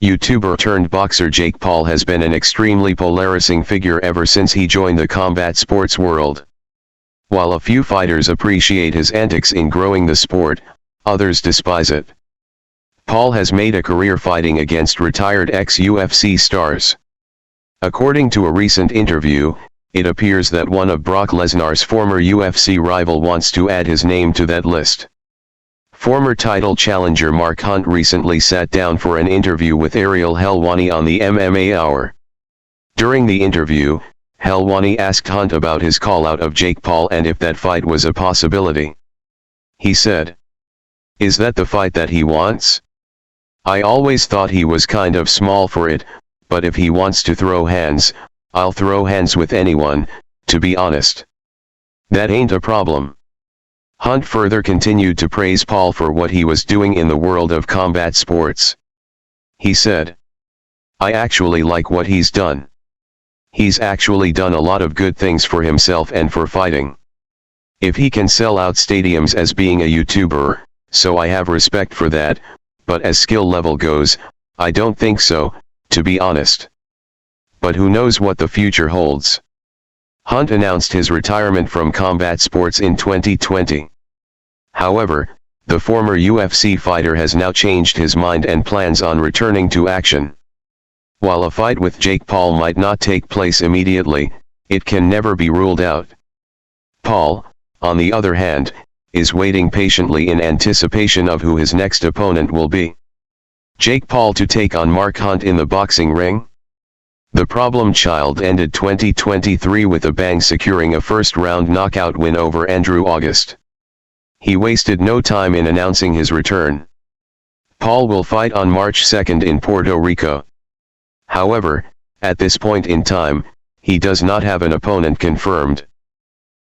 YouTuber turned boxer Jake Paul has been an extremely polarizing figure ever since he joined the combat sports world. While a few fighters appreciate his antics in growing the sport, others despise it. Paul has made a career fighting against retired ex-UFC stars. According to a recent interview, it appears that one of Brock Lesnar's former UFC rival wants to add his name to that list. Former title challenger Mark Hunt recently sat down for an interview with Ariel Helwani on the MMA Hour. During the interview, Helwani asked Hunt about his call-out of Jake Paul and if that fight was a possibility. He said, "Is that the fight that he wants? I always thought he was kind of small for it, but if he wants to throw hands, I'll throw hands with anyone, to be honest. That ain't a problem." Hunt further continued to praise Paul for what he was doing in the world of combat sports. He said, "I actually like what he's done. He's actually done a lot of good things for himself and for fighting. If he can sell out stadiums as being a YouTuber, so I have respect for that, but as skill level goes, I don't think so, to be honest. But who knows what the future holds." Hunt announced his retirement from combat sports in 2020. However, the former UFC fighter has now changed his mind and plans on returning to action. While a fight with Jake Paul might not take place immediately, it can never be ruled out. Paul, on the other hand, is waiting patiently in anticipation of who his next opponent will be. Jake Paul to take on Mark Hunt in the boxing ring? The problem child ended 2023 with a bang, securing a first-round knockout win over Andrew August. He wasted no time in announcing his return. Paul will fight on March 2 in Puerto Rico. However, at this point in time, he does not have an opponent confirmed.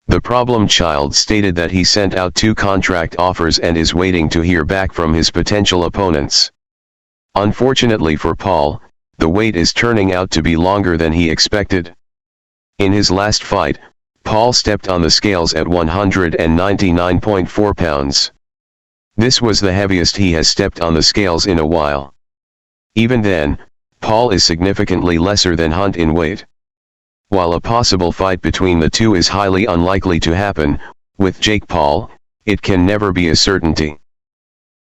The problem child stated that he sent out 2 contract offers and is waiting to hear back from his potential opponents. Unfortunately for Paul, the wait is turning out to be longer than he expected. In his last fight, Paul stepped on the scales at 199.4 pounds. This was the heaviest he has stepped on the scales in a while. Even then, Paul is significantly lesser than Hunt in weight. While a possible fight between the two is highly unlikely to happen, with Jake Paul, it can never be a certainty.